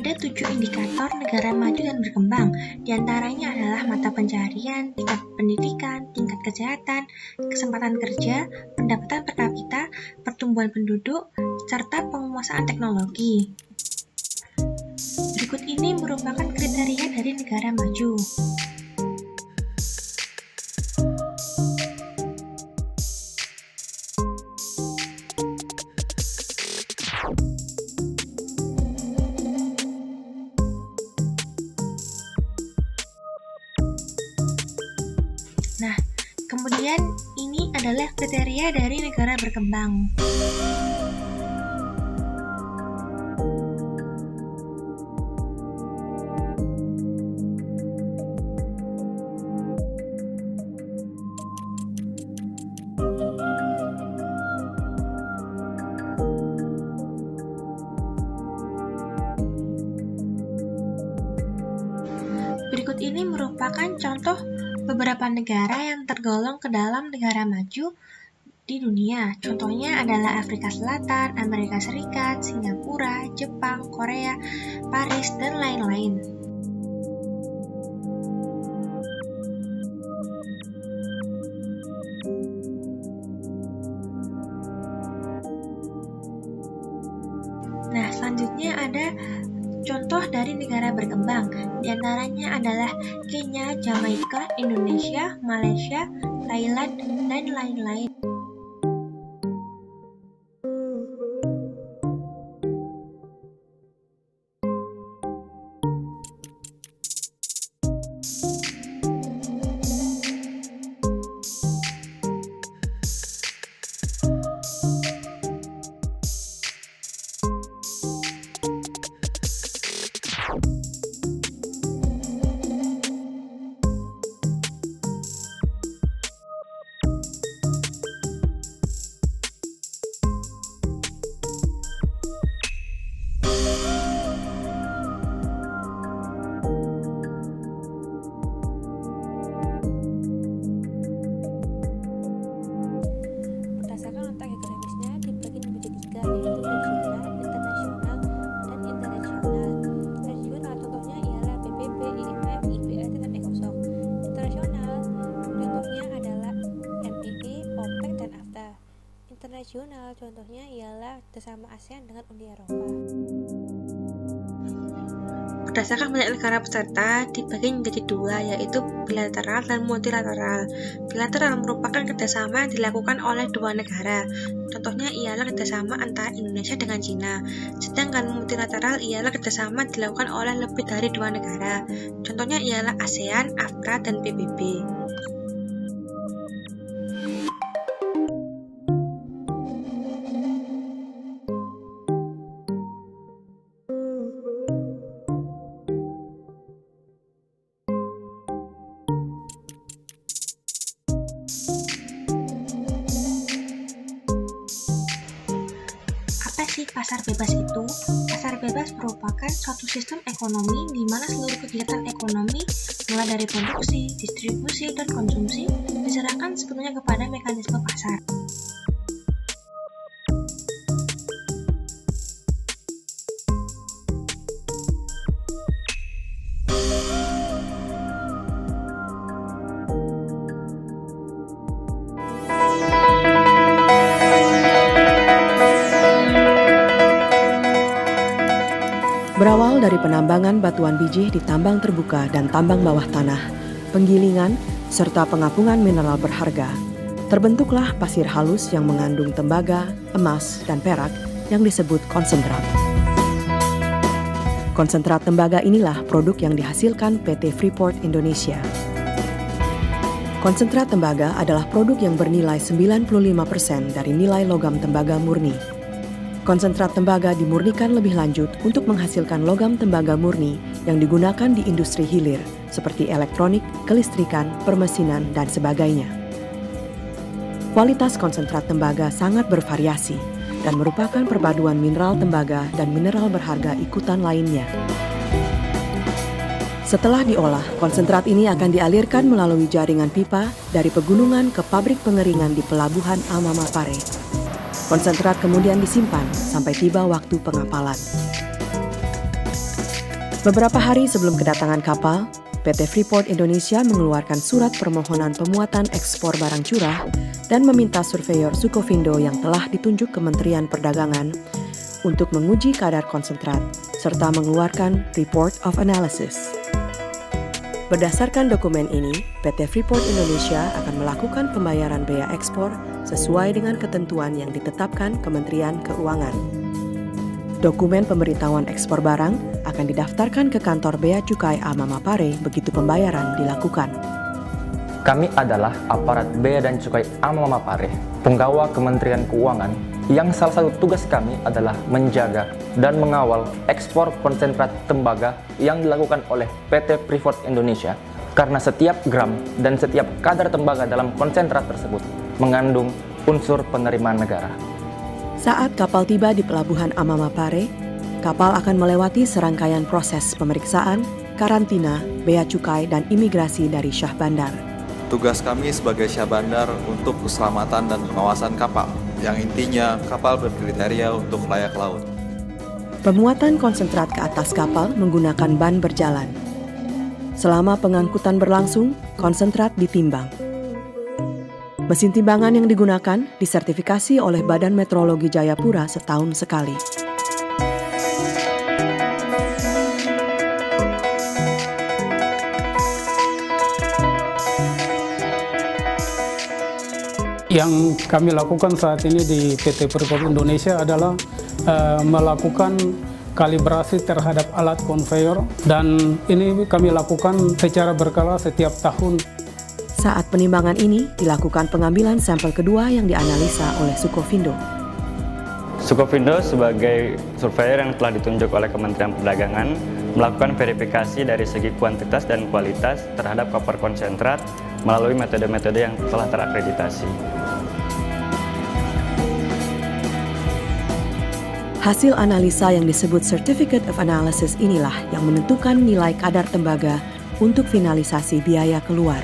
Ada 7 indikator negara maju dan berkembang. Di antaranya adalah mata pencaharian, tingkat pendidikan, tingkat kesehatan, kesempatan kerja, pendapatan per kapita, pertumbuhan penduduk, serta penguasaan teknologi. Berikut ini merupakan kriteria dari negara maju. Nah, kemudian ini adalah kriteria dari negara berkembang. Berikut ini merupakan contoh beberapa negara yang tergolong ke dalam negara maju di dunia. Contohnya adalah Afrika Selatan, Amerika Serikat, Singapura, Jepang, Korea, Paris, dan lain-lain. Nah, selanjutnya ada contoh dari negara berkembang, di antaranya adalah Kenya, Jamaika, Indonesia, Malaysia, Thailand, dan lain-lain. Internasional contohnya ialah bersama ASEAN dengan Uni Eropa. Berdasarkan banyak negara peserta dibagi menjadi dua, yaitu bilateral dan multilateral. Bilateral merupakan kerjasama yang dilakukan oleh dua negara. Contohnya ialah kerjasama antara Indonesia dengan Cina. Sedangkan multilateral ialah kerjasama yang dilakukan oleh lebih dari dua negara. Contohnya ialah ASEAN, AFCA, dan PBB. Apa sih pasar bebas itu? Pasar bebas merupakan suatu sistem ekonomi di mana seluruh kegiatan ekonomi, mulai dari produksi, distribusi, dan konsumsi, diserahkan sepenuhnya kepada mekanisme pasar. Berawal dari penambangan batuan biji di tambang terbuka dan tambang bawah tanah, penggilingan, serta pengapungan mineral berharga, terbentuklah pasir halus yang mengandung tembaga, emas, dan perak yang disebut konsentrat. Konsentrat tembaga inilah produk yang dihasilkan PT Freeport Indonesia. Konsentrat tembaga adalah produk yang bernilai 95% dari nilai logam tembaga murni. Konsentrat tembaga dimurnikan lebih lanjut untuk menghasilkan logam tembaga murni yang digunakan di industri hilir seperti elektronik, kelistrikan, permesinan, dan sebagainya. Kualitas konsentrat tembaga sangat bervariasi dan merupakan perpaduan mineral tembaga dan mineral berharga ikutan lainnya. Setelah diolah, konsentrat ini akan dialirkan melalui jaringan pipa dari pegunungan ke pabrik pengeringan di pelabuhan Amamapare. Konsentrat kemudian disimpan sampai tiba waktu pengapalan. Beberapa hari sebelum kedatangan kapal, PT Freeport Indonesia mengeluarkan surat permohonan pemuatan ekspor barang curah dan meminta surveyor Sukovindo yang telah ditunjuk Kementerian Perdagangan untuk menguji kadar konsentrat serta mengeluarkan Report of Analysis. Berdasarkan dokumen ini, PT Freeport Indonesia akan melakukan pembayaran bea ekspor sesuai dengan ketentuan yang ditetapkan Kementerian Keuangan. Dokumen pemberitahuan ekspor barang akan didaftarkan ke kantor Bea Cukai Amamapare begitu pembayaran dilakukan. Kami adalah aparat Bea dan Cukai Amamapare, penggawa Kementerian Keuangan, yang salah satu tugas kami adalah menjaga dan mengawal ekspor konsentrat tembaga yang dilakukan oleh PT Freeport Indonesia, karena setiap gram dan setiap kadar tembaga dalam konsentrat tersebut mengandung unsur penerimaan negara. Saat kapal tiba di pelabuhan Amamapare, kapal akan melewati serangkaian proses pemeriksaan, karantina, bea cukai, dan imigrasi dari Syah Bandar. Tugas kami sebagai Syah Bandar untuk keselamatan dan pengawasan kapal, yang intinya kapal berkriteria untuk layak laut. Pemuatan konsentrat ke atas kapal menggunakan ban berjalan. Selama pengangkutan berlangsung, konsentrat ditimbang. Mesin timbangan yang digunakan disertifikasi oleh Badan Meteorologi Jayapura setahun sekali. Yang kami lakukan saat ini di PT Freeport Indonesia adalah melakukan kalibrasi terhadap alat konveyor, dan ini kami lakukan secara berkala setiap tahun. Saat penimbangan ini dilakukan pengambilan sampel kedua yang dianalisa oleh Sukovindo. Sukovindo sebagai surveyor yang telah ditunjuk oleh Kementerian Perdagangan melakukan verifikasi dari segi kuantitas dan kualitas terhadap koper konsentrat melalui metode-metode yang telah terakreditasi. Hasil analisa yang disebut Certificate of Analysis inilah yang menentukan nilai kadar tembaga untuk finalisasi biaya keluar.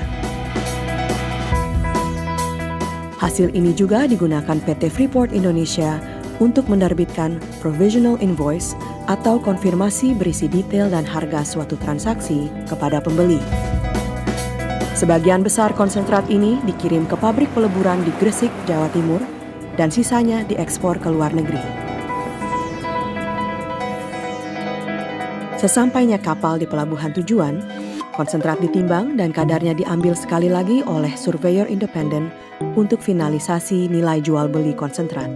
Hasil ini juga digunakan PT Freeport Indonesia untuk menerbitkan Provisional Invoice atau konfirmasi berisi detail dan harga suatu transaksi kepada pembeli. Sebagian besar konsentrat ini dikirim ke pabrik peleburan di Gresik, Jawa Timur, dan sisanya diekspor ke luar negeri. Sesampainya kapal di pelabuhan tujuan, konsentrat ditimbang dan kadarnya diambil sekali lagi oleh surveyor independen untuk finalisasi nilai jual beli konsentrat.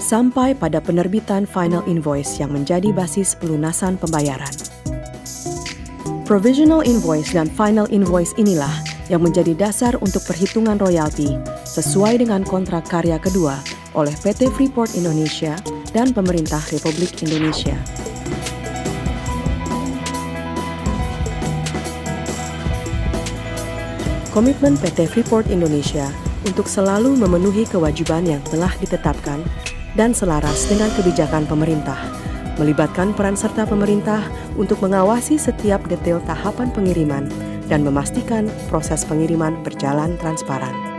Sampai pada penerbitan final invoice yang menjadi basis pelunasan pembayaran. Provisional invoice dan final invoice inilah yang menjadi dasar untuk perhitungan royalti sesuai dengan kontrak karya kedua oleh PT Freeport Indonesia dan Pemerintah Republik Indonesia. Komitmen PT Freeport Indonesia untuk selalu memenuhi kewajiban yang telah ditetapkan dan selaras dengan kebijakan pemerintah, melibatkan peran serta pemerintah untuk mengawasi setiap detail tahapan pengiriman dan memastikan proses pengiriman berjalan transparan.